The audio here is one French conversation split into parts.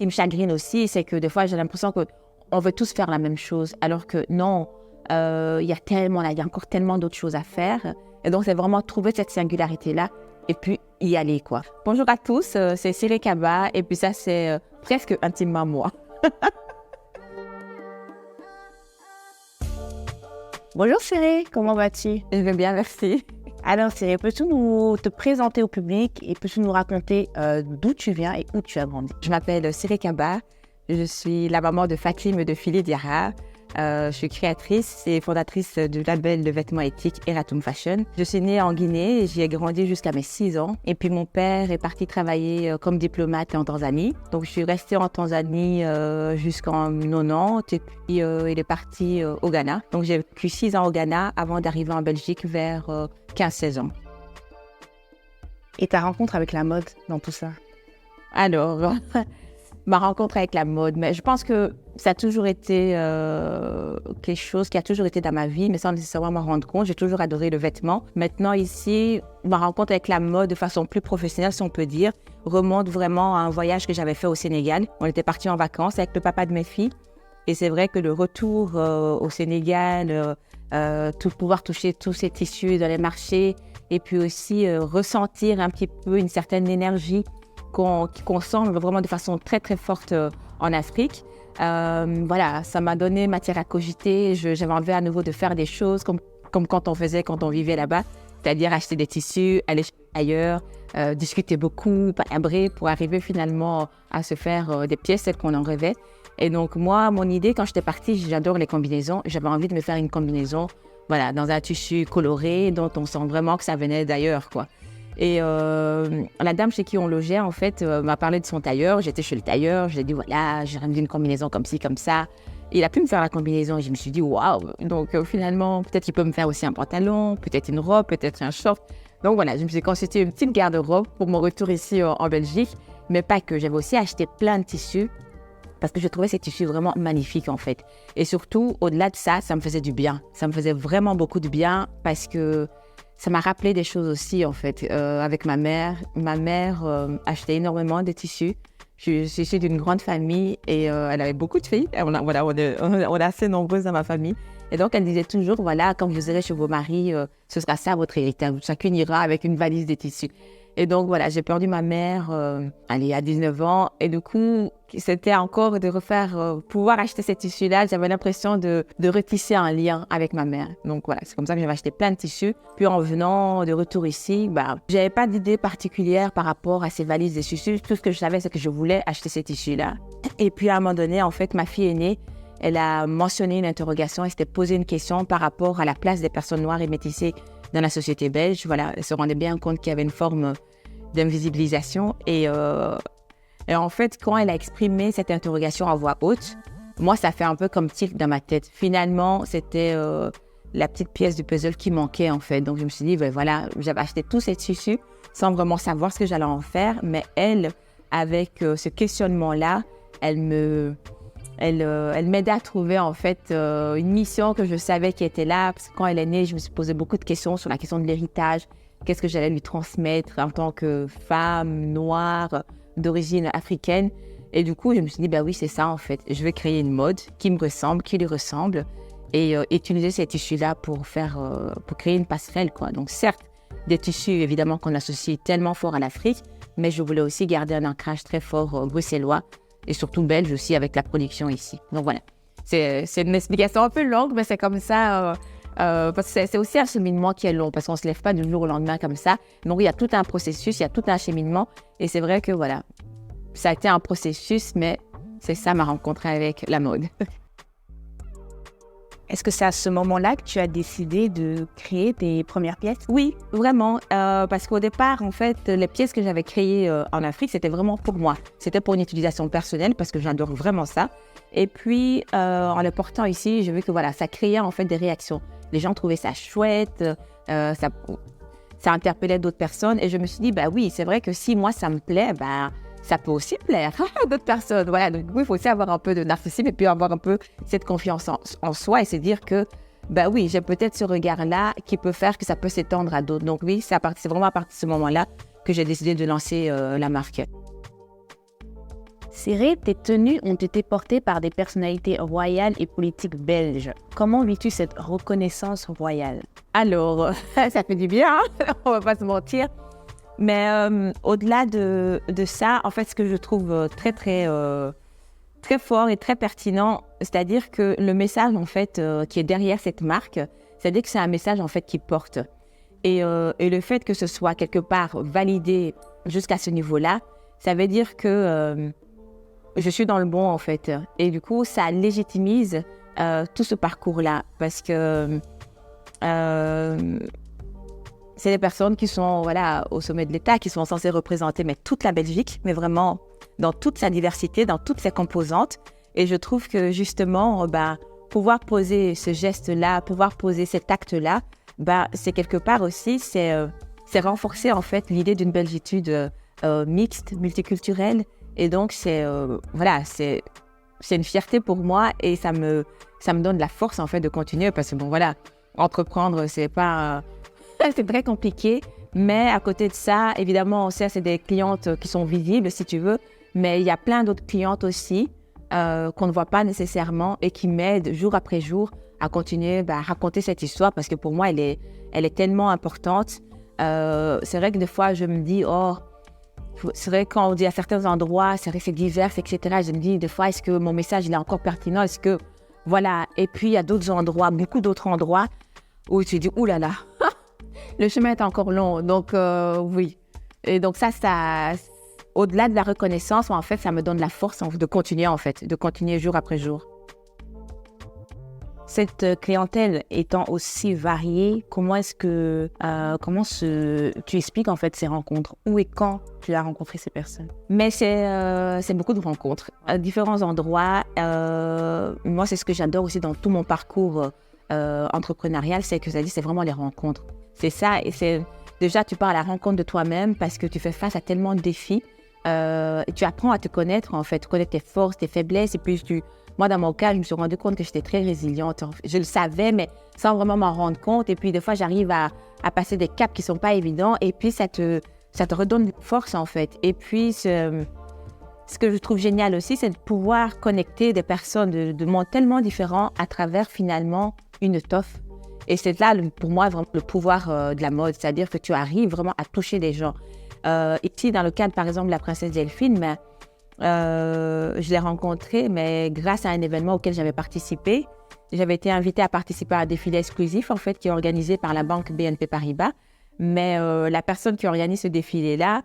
qui me chagrine aussi, c'est que des fois, j'ai l'impression qu'on veut tous faire la même chose, alors que non, il y a encore tellement d'autres choses à faire. Et donc, c'est vraiment trouver cette singularité-là et puis y aller, quoi. Bonjour à tous, c'est Siré Kaba, et puis ça, c'est presque intimement moi. Bonjour Siré, comment vas-tu? Je vais bien, merci. Alors Siré, peux-tu te présenter au public et peux-tu nous raconter d'où tu viens et où tu as grandi? Je m'appelle Siré Kaba, je suis la maman de Fatim et de Philly Diarra. Je suis créatrice et fondatrice du label de vêtements éthiques Eratum Fashion. Je suis née en Guinée et j'y ai grandi jusqu'à mes 6 ans. Et puis mon père est parti travailler comme diplomate en Tanzanie. Donc je suis restée en Tanzanie jusqu'en 90 et puis il est parti au Ghana. Donc j'ai vécu 6 ans au Ghana avant d'arriver en Belgique vers 15-16 ans. Et ta rencontre avec la mode dans tout ça? Alors, ma rencontre avec la mode, mais je pense que ça a toujours été quelque chose qui a toujours été dans ma vie, mais sans nécessairement m'en rendre compte. J'ai toujours adoré le vêtement. Maintenant, ici, ma rencontre avec la mode de façon plus professionnelle, si on peut dire, remonte vraiment à un voyage que j'avais fait au Sénégal. On était partis en vacances avec le papa de mes filles. Et c'est vrai que le retour au Sénégal, pouvoir toucher tous ces tissus dans les marchés et puis aussi ressentir un petit peu une certaine énergie qu'on sent vraiment de façon très très forte en Afrique. Voilà, ça m'a donné matière à cogiter. J'avais envie à nouveau de faire des choses comme quand on vivait là-bas, c'est-à-dire acheter des tissus, aller ailleurs, discuter beaucoup, palabrer pour arriver finalement à se faire des pièces telles qu'on en rêvait. Et donc moi, mon idée quand j'étais partie, j'adore les combinaisons. J'avais envie de me faire une combinaison, voilà, dans un tissu coloré dont on sent vraiment que ça venait d'ailleurs, quoi. Et la dame chez qui on logeait, en fait, m'a parlé de son tailleur. J'étais chez le tailleur, je lui ai dit, voilà, j'ai ramené une combinaison comme ci, comme ça. Et il a pu me faire la combinaison et je me suis dit, waouh. Donc finalement, peut-être qu'il peut me faire aussi un pantalon, peut-être une robe, peut-être un short. Donc voilà, je me suis constitué une petite garde-robe pour mon retour ici en Belgique. Mais pas que, j'avais aussi acheté plein de tissus parce que je trouvais ces tissus vraiment magnifiques, en fait. Et surtout, au-delà de ça, ça me faisait du bien. Ça me faisait vraiment beaucoup de bien parce que ça m'a rappelé des choses aussi, en fait, avec ma mère. Ma mère achetait énormément de tissus. Je suis issue d'une grande famille et elle avait beaucoup de filles. On est assez nombreuses dans ma famille. Et donc, elle disait toujours, voilà, quand vous irez chez vos maris, ce sera ça votre héritage. Chacune ira avec une valise de tissus. Et donc, voilà, j'ai perdu ma mère à 19 ans. Et du coup, c'était encore de pouvoir acheter ces tissus-là. J'avais l'impression de retisser un lien avec ma mère. Donc, voilà, c'est comme ça que j'avais acheté plein de tissus. Puis, en venant de retour ici, j'avais pas d'idée particulière par rapport à ces valises de tissus. Tout ce que je savais, c'est que je voulais acheter ces tissus-là. Et puis, à un moment donné, en fait, ma fille aînée, elle a mentionné une interrogation. Elle s'était posé une question par rapport à la place des personnes noires et métissées dans la société belge. Voilà, elle se rendait bien compte qu'il y avait une forme d'invisibilisation. Et en fait, quand elle a exprimé cette interrogation en voix haute, moi, ça fait un peu comme tilt dans ma tête. Finalement, c'était la petite pièce du puzzle qui manquait, en fait. Donc, je me suis dit, voilà, j'avais acheté tous ces tissus sans vraiment savoir ce que j'allais en faire. Mais elle, avec ce questionnement-là, elle m'aidait à trouver, en fait, une mission que je savais qui était là. Parce que quand elle est née, je me suis posé beaucoup de questions sur la question de l'héritage. Qu'est-ce que j'allais lui transmettre en tant que femme noire d'origine africaine. Et du coup, je me suis dit, oui, c'est ça, en fait. Je vais créer une mode qui me ressemble, qui lui ressemble et utiliser ces tissus-là pour créer une passerelle, quoi. Donc, certes, des tissus, évidemment, qu'on associe tellement fort à l'Afrique, mais je voulais aussi garder un ancrage très fort bruxellois et surtout belge aussi avec la production ici. Donc, voilà. C'est une explication un peu longue, mais c'est comme ça... parce que c'est aussi un cheminement qui est long, parce qu'on ne se lève pas du jour au lendemain comme ça. Donc, il y a tout un processus, il y a tout un cheminement. Et c'est vrai que, voilà, ça a été un processus, mais c'est ça ma rencontre avec la mode. Est-ce que c'est à ce moment-là que tu as décidé de créer tes premières pièces? Oui, vraiment, parce qu'au départ, en fait, les pièces que j'avais créées en Afrique, c'était vraiment pour moi. C'était pour une utilisation personnelle, parce que j'adore vraiment ça. Et puis, en le portant ici, j'ai vu que voilà, ça créait en fait des réactions. Les gens trouvaient ça chouette, ça interpellait d'autres personnes. Et je me suis dit, oui, c'est vrai que si moi, ça me plaît, ça peut aussi plaire à d'autres personnes. Voilà, donc il faut aussi avoir un peu de narcissisme et puis avoir un peu cette confiance en soi et se dire que, oui, j'ai peut-être ce regard-là qui peut faire que ça peut s'étendre à d'autres. Donc oui, c'est vraiment à partir de ce moment-là que j'ai décidé de lancer la marque. Cyril, tes tenues ont été portées par des personnalités royales et politiques belges. Comment vis-tu cette reconnaissance royale? Alors, ça fait du bien, hein, on va pas se mentir. Mais au-delà de ça, en fait, ce que je trouve très fort et très pertinent, c'est-à-dire que le message, en fait, qui est derrière cette marque, c'est-à-dire que c'est un message, en fait, qui porte. Et le fait que ce soit quelque part validé jusqu'à ce niveau-là, ça veut dire que je suis dans le bon, en fait. Et du coup, ça légitimise tout ce parcours-là. Parce que c'est des personnes qui sont au sommet de l'État, qui sont censées représenter toute la Belgique, mais vraiment dans toute sa diversité, dans toutes ses composantes. Et je trouve que justement, pouvoir poser ce geste-là, pouvoir poser cet acte-là, c'est quelque part aussi, c'est renforcer en fait l'idée d'une belgitude mixte, multiculturelle. Et donc, c'est une fierté pour moi et ça me donne la force en fait de continuer parce que entreprendre, c'est pas... c'est très compliqué, mais à côté de ça, évidemment, on sait c'est des clientes qui sont visibles si tu veux, mais il y a plein d'autres clientes aussi qu'on ne voit pas nécessairement et qui m'aident jour après jour à continuer à raconter cette histoire parce que pour moi, elle est tellement importante. C'est vrai que des fois, je me dis, c'est vrai quand on dit à certains endroits, c'est vrai que c'est divers, etc. Je me dis des fois, est-ce que mon message il est encore pertinent? Est-ce que, voilà. Et puis, il y a d'autres endroits, beaucoup d'autres endroits où tu dis, oulala, le chemin est encore long. Donc, oui. Et donc, ça, au-delà de la reconnaissance, en fait, ça me donne la force de continuer, en fait, de continuer jour après jour. Cette clientèle étant aussi variée, comment tu expliques en fait ces rencontres? Où et quand tu as rencontré ces personnes? Mais c'est beaucoup de rencontres à différents endroits. Moi, c'est ce que j'adore aussi dans tout mon parcours entrepreneurial, c'est que c'est vraiment les rencontres. C'est ça, et c'est déjà tu pars à la rencontre de toi-même parce que tu fais face à tellement de défis. Et tu apprends à te connaître en fait, connaître tes forces, tes faiblesses, et puis moi, dans mon cas, je me suis rendu compte que j'étais très résiliente. Je le savais, mais sans vraiment m'en rendre compte. Et puis, des fois, j'arrive à passer des caps qui ne sont pas évidents. Et puis, ça te redonne de force, en fait. Et puis, ce que je trouve génial aussi, c'est de pouvoir connecter des personnes de mondes tellement différents à travers, finalement, une étoffe. Et c'est là, pour moi, vraiment le pouvoir de la mode. C'est-à-dire que tu arrives vraiment à toucher des gens. Ici, dans le cadre, par exemple, de la princesse Delphine, je l'ai rencontrée, mais grâce à un événement auquel j'avais participé. J'avais été invitée à participer à un défilé exclusif, en fait, qui est organisé par la banque BNP Paribas. Mais la personne qui organise ce défilé-là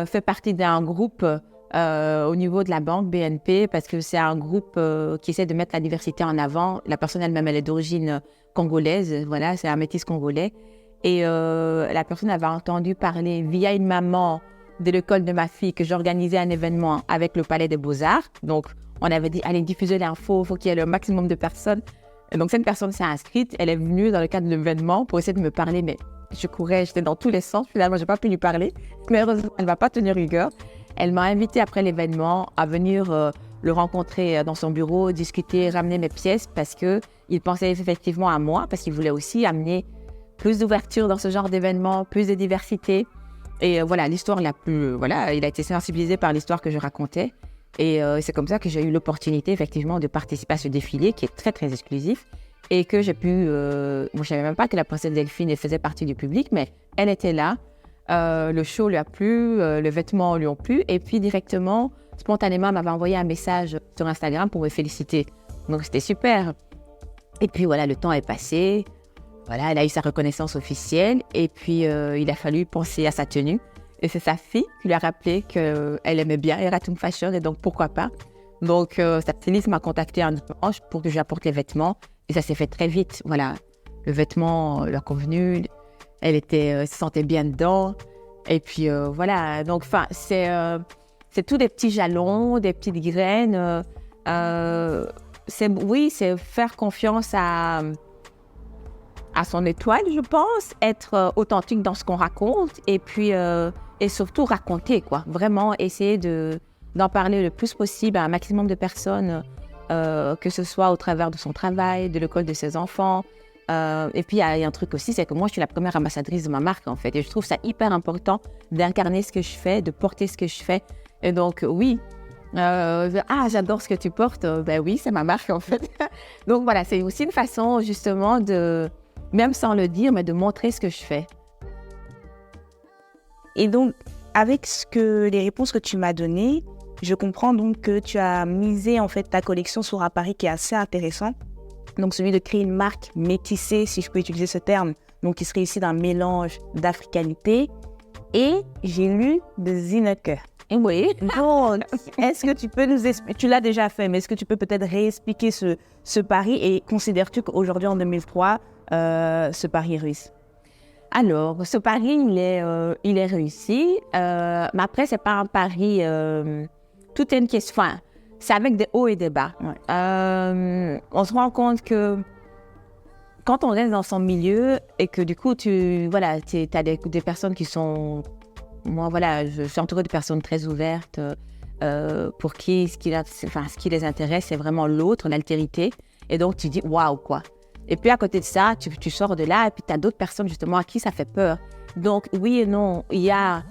fait partie d'un groupe au niveau de la banque BNP, parce que c'est un groupe qui essaie de mettre la diversité en avant. La personne elle-même, elle est d'origine congolaise, voilà, c'est un métis congolais. Et la personne avait entendu parler via une maman de l'école de ma fille que j'organisais un événement avec le Palais des Beaux-Arts. Donc, on avait dit, allez, diffuser l'info, il faut qu'il y ait le maximum de personnes. Et donc, cette personne s'est inscrite. Elle est venue dans le cadre de l'événement pour essayer de me parler, mais je courais, j'étais dans tous les sens. Finalement, je n'ai pas pu lui parler. Mais heureusement, elle ne va pas tenir rigueur. Elle m'a invitée après l'événement à venir le rencontrer dans son bureau, discuter, ramener mes pièces parce qu'il pensait effectivement à moi, parce qu'il voulait aussi amener plus d'ouverture dans ce genre d'événement, plus de diversité. Et l'histoire la plus... il a été sensibilisé par l'histoire que je racontais. Et c'est comme ça que j'ai eu l'opportunité, effectivement, de participer à ce défilé qui est très, très exclusif. Et que j'ai pu... je ne savais même pas que la princesse Delphine faisait partie du public, mais elle était là. Le show lui a plu, les vêtements lui ont plu. Et puis, directement, spontanément, elle m'avait envoyé un message sur Instagram pour me féliciter. Donc, c'était super. Et puis, le temps est passé. Elle a eu sa reconnaissance officielle et puis il a fallu penser à sa tenue. Et c'est sa fille qui lui a rappelé qu'elle aimait bien Eratum Fashion et donc pourquoi pas. Donc sa styliste m'a contacté un dimanche pour que je lui apporte les vêtements et ça s'est fait très vite. Le vêtement lui a convenu, elle se sentait bien dedans. Et puis donc c'est tous des petits jalons, des petites graines. C'est faire confiance à son étoile, je pense, être authentique dans ce qu'on raconte et puis et surtout raconter, quoi. Vraiment essayer d'en parler le plus possible à un maximum de personnes, que ce soit au travers de son travail, de l'école de ses enfants. Et puis, il y a un truc aussi, c'est que moi, je suis la première ambassadrice de ma marque, en fait. Et je trouve ça hyper important d'incarner ce que je fais, de porter ce que je fais. Et donc, oui, J'adore ce que tu portes. Ben oui, c'est ma marque en fait. Donc voilà, c'est aussi une façon justement de, même sans le dire, mais de montrer ce que je fais. Et donc, avec les réponses que tu m'as données, je comprends donc que tu as misé en fait ta collection sur un pari qui est assez intéressant. Donc celui de créer une marque métissée, si je peux utiliser ce terme, donc qui serait ici d'un mélange d'africanité. Et j'ai lu de Zineke. Oui. Donc, est-ce que tu peux nous expliquer, tu l'as déjà fait, mais est-ce que tu peux peut-être réexpliquer ce pari et considères-tu qu'aujourd'hui en 2003, ce pari est réussi? Alors, ce pari, il est réussi. Mais après, c'est pas un pari. Tout est une question. Enfin, c'est avec des hauts et des bas. Ouais. On se rend compte que quand on reste dans son milieu et que du coup, tu as des personnes qui sont... Moi, voilà, je suis entourée de personnes très ouvertes pour qui ce qui les intéresse, c'est vraiment l'autre, l'altérité. Et donc, tu dis, waouh, quoi. Et puis, à côté de ça, tu sors de là et puis tu as d'autres personnes, justement, à qui ça fait peur. Donc, oui et non, il y a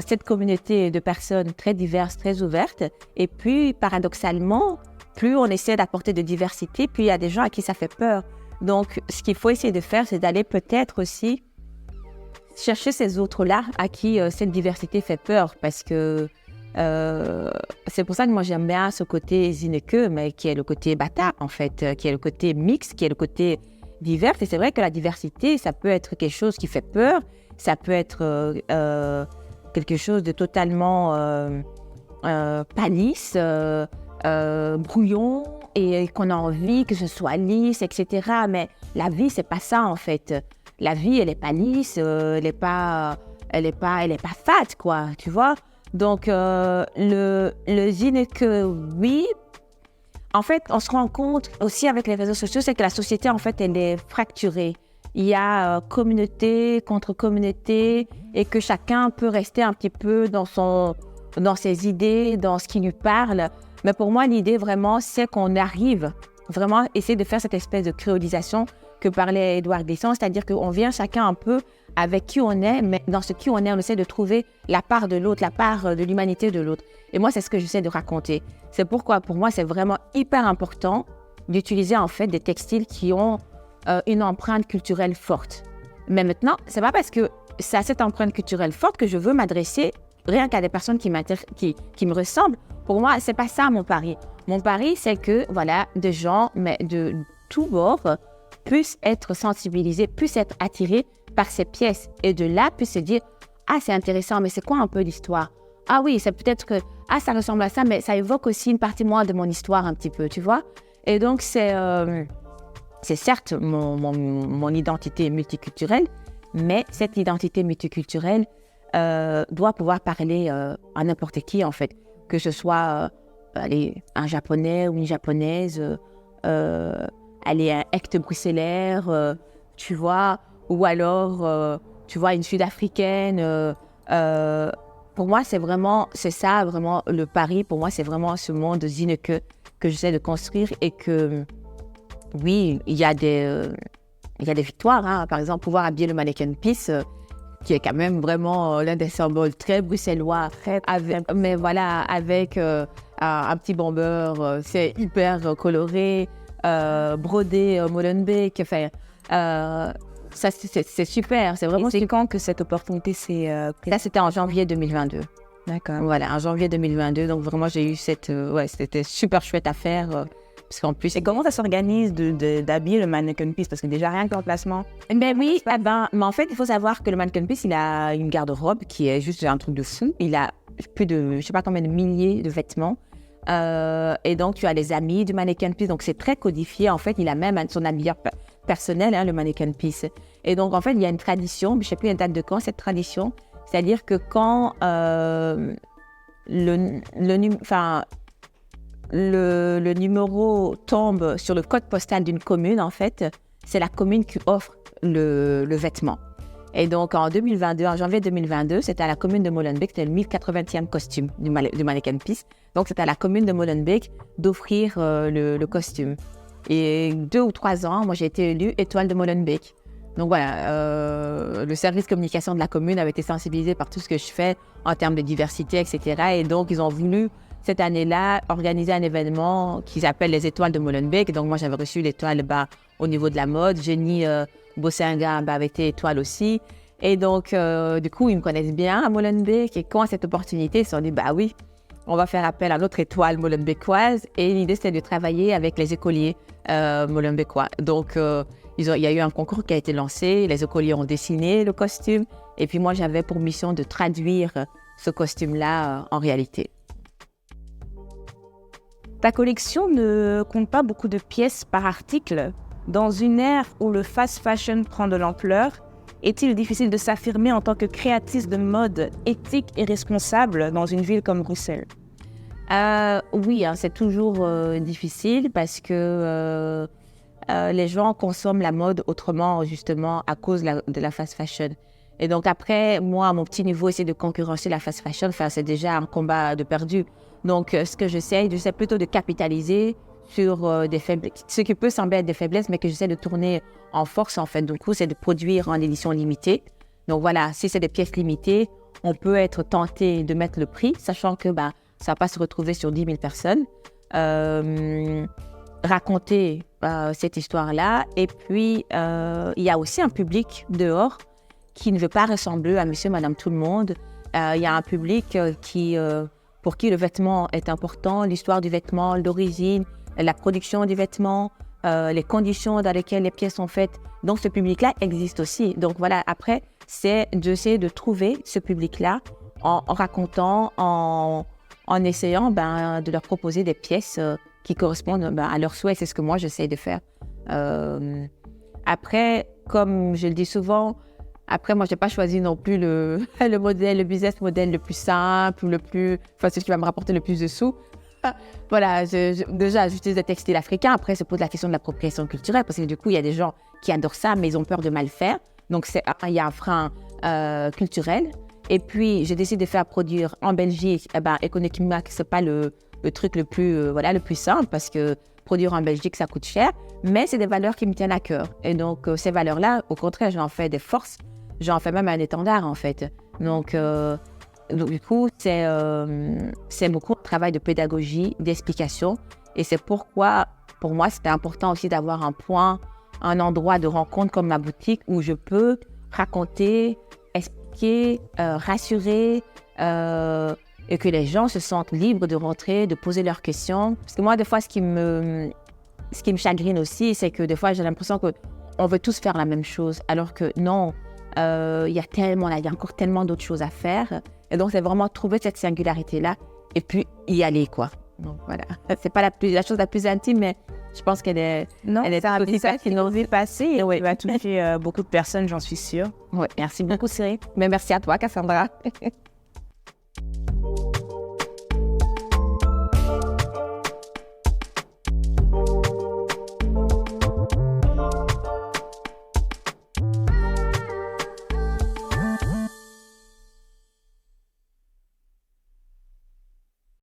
cette communauté de personnes très diverses, très ouvertes. Et puis, paradoxalement, plus on essaie d'apporter de diversité, plus il y a des gens à qui ça fait peur. Donc, ce qu'il faut essayer de faire, c'est d'aller peut-être aussi chercher ces autres-là à qui cette diversité fait peur. Parce que c'est pour ça que moi, j'aime bien ce côté Zineke, mais qui est le côté bata, en fait, qui est le côté mix, qui est le côté divers. Et c'est vrai que la diversité, ça peut être quelque chose qui fait peur, ça peut être quelque chose de totalement palisse, brouillon, et qu'on a envie que ce soit lisse, etc. Mais la vie, c'est pas ça, en fait. La vie, elle est pas lisse, elle est pas fade, quoi, tu vois. Donc, le Zineke, oui. En fait, on se rend compte aussi avec les réseaux sociaux, c'est que la société, en fait, elle est fracturée. Il y a communauté contre communauté et que chacun peut rester un petit peu dans ses idées, dans ce qui lui parle. Mais pour moi, l'idée vraiment, c'est qu'on arrive vraiment à essayer de faire cette espèce de créolisation que parlait Édouard Glissant, c'est-à-dire qu'on vient chacun un peu avec qui on est, mais dans ce qui on est, on essaie de trouver la part de l'autre, la part de l'humanité de l'autre. Et moi, c'est ce que j'essaie de raconter. C'est pourquoi, pour moi, c'est vraiment hyper important d'utiliser en fait des textiles qui ont une empreinte culturelle forte. Mais maintenant, c'est pas parce que c'est à cette empreinte culturelle forte que je veux m'adresser rien qu'à des personnes qui me ressemblent. Pour moi, c'est pas ça mon pari. Mon pari, c'est que, voilà, des gens, mais de tous bords, puissent être sensibilisés, puissent être attirés par ces pièces. Et de là, puissent se dire, ah, c'est intéressant, mais c'est quoi un peu l'histoire? Ah oui, c'est peut-être que, ah, ça ressemble à ça, mais ça évoque aussi une partie, moi, de mon histoire un petit peu, tu vois? Et donc, c'est certes mon identité multiculturelle, mais cette identité multiculturelle doit pouvoir parler à n'importe qui, en fait. Que ce soit un Japonais ou une Japonaise, un hecte bruxellaire, tu vois, ou alors, tu vois, une Sud-Africaine. Pour moi, c'est ça, vraiment, le pari. Pour moi, c'est vraiment ce monde Zineke que j'essaie de construire et que, oui, il y a des victoires. Hein. Par exemple, pouvoir habiller le Mannequin Peace, qui est quand même vraiment l'un des symboles très bruxellois, mais voilà, avec un petit bomber, c'est hyper coloré, brodé Molenbeek, enfin, ça c'est super, c'est vraiment... Et c'est quand que cette opportunité s'est Ça, c'était en janvier 2022. D'accord. Voilà, en janvier 2022, donc vraiment j'ai eu c'était super chouette à faire, parce qu'en plus... Et comment ça s'organise d'habiller le Mannequin Peace? Parce que déjà, rien que l'emplacement... Ben oui, mais en fait, il faut savoir que le Mannequin Peace, il a une garde-robe qui est juste un truc de fou. Il a plus de, je sais pas combien de milliers de vêtements. Et donc, tu as les amis du Mannequin Peace. Donc, c'est très codifié. En fait, il a même son habilleur personnel, hein, le Mannequin Peace. Et donc, en fait, il y a une tradition, je ne sais plus la date de quand, cette tradition. C'est-à-dire que quand le numéro tombe sur le code postal d'une commune, en fait, c'est la commune qui offre le vêtement. Et donc, en janvier 2022, c'était à la commune de Molenbeek, c'était le 1080e costume du Mannequin Peace. Donc, c'était à la commune de Molenbeek d'offrir le costume. Et 2 ou 3 ans, moi, j'ai été élue étoile de Molenbeek. Donc, voilà, le service communication de la commune avait été sensibilisé par tout ce que je fais en termes de diversité, etc. Et donc, ils ont voulu cette année-là, organisé un événement qu'ils appellent les Étoiles de Molenbeek. Donc, moi, j'avais reçu l'étoile au niveau de la mode. Jenny Bossinga avait été étoile aussi. Et donc, du coup, ils me connaissent bien à Molenbeek. Et quand cette opportunité, ils se sont dit, oui, on va faire appel à notre étoile molenbeekoise. Et l'idée, c'était de travailler avec les écoliers molenbeekois. Donc, il y a eu un concours qui a été lancé. Les écoliers ont dessiné le costume. Et puis, moi, j'avais pour mission de traduire ce costume-là en réalité. Ta collection ne compte pas beaucoup de pièces par article. Dans une ère où le fast fashion prend de l'ampleur, est-il difficile de s'affirmer en tant que créatrice de mode éthique et responsable dans une ville comme Bruxelles? Oui, c'est toujours difficile parce que les gens consomment la mode autrement, justement, à cause de la fast fashion. Et donc après, moi, à mon petit niveau, essayer de concurrencer la fast fashion, c'est déjà un combat de perdu. Donc, ce que j'essaie plutôt de capitaliser sur des faiblesses, ce qui peut sembler être des faiblesses, mais que j'essaie de tourner en force, en fait. Du coup, c'est de produire en édition limitée. Donc voilà, si c'est des pièces limitées, on peut être tenté de mettre le prix, sachant que ça ne va pas se retrouver sur 10 000 personnes. Raconter cette histoire-là. Et puis, il y a aussi un public dehors qui ne veut pas ressembler à monsieur, madame, tout le monde. Il y a un public pour qui le vêtement est important, l'histoire du vêtement, l'origine, la production du vêtement, les conditions dans lesquelles les pièces sont faites. Donc, ce public-là existe aussi. Donc, voilà, après, c'est d'essayer de trouver ce public-là en racontant, en essayant de leur proposer des pièces qui correspondent à leurs souhaits. C'est ce que moi, j'essaie de faire. Après, comme je le dis souvent, moi, je n'ai pas choisi non plus le business model le plus simple ou celui qui va me rapporter le plus de sous. Voilà, déjà, j'utilise des textiles africains. Après, se pose la question de l'appropriation culturelle parce que du coup, il y a des gens qui adorent ça, mais ils ont peur de mal faire. Donc, il y a un frein culturel. Et puis, j'ai décidé de faire produire en Belgique. Économiquement, ce n'est pas le truc le plus simple parce que produire en Belgique, ça coûte cher. Mais c'est des valeurs qui me tiennent à cœur. Et donc, ces valeurs-là, au contraire, j'en fais des forces. J'en fais même un étendard, en fait. Donc du coup, c'est beaucoup un travail de pédagogie, d'explication. Et c'est pourquoi, pour moi, c'était important aussi d'avoir un endroit de rencontre comme ma boutique où je peux raconter, expliquer, rassurer et que les gens se sentent libres de rentrer, de poser leurs questions. Parce que moi, des fois, ce qui me chagrine aussi, c'est que des fois, j'ai l'impression qu'on veut tous faire la même chose, alors que non. Il y a encore tellement d'autres choses à faire. Et donc, c'est vraiment trouver cette singularité-là et puis y aller, quoi. Donc, voilà. C'est pas la chose la plus intime, mais je pense qu'elle est... Non, elle est c'est un message qui nous est passé et oui. qui va toucher beaucoup de personnes, j'en suis sûre. Oui, merci beaucoup, Cyril. Mais merci à toi, Cassandra.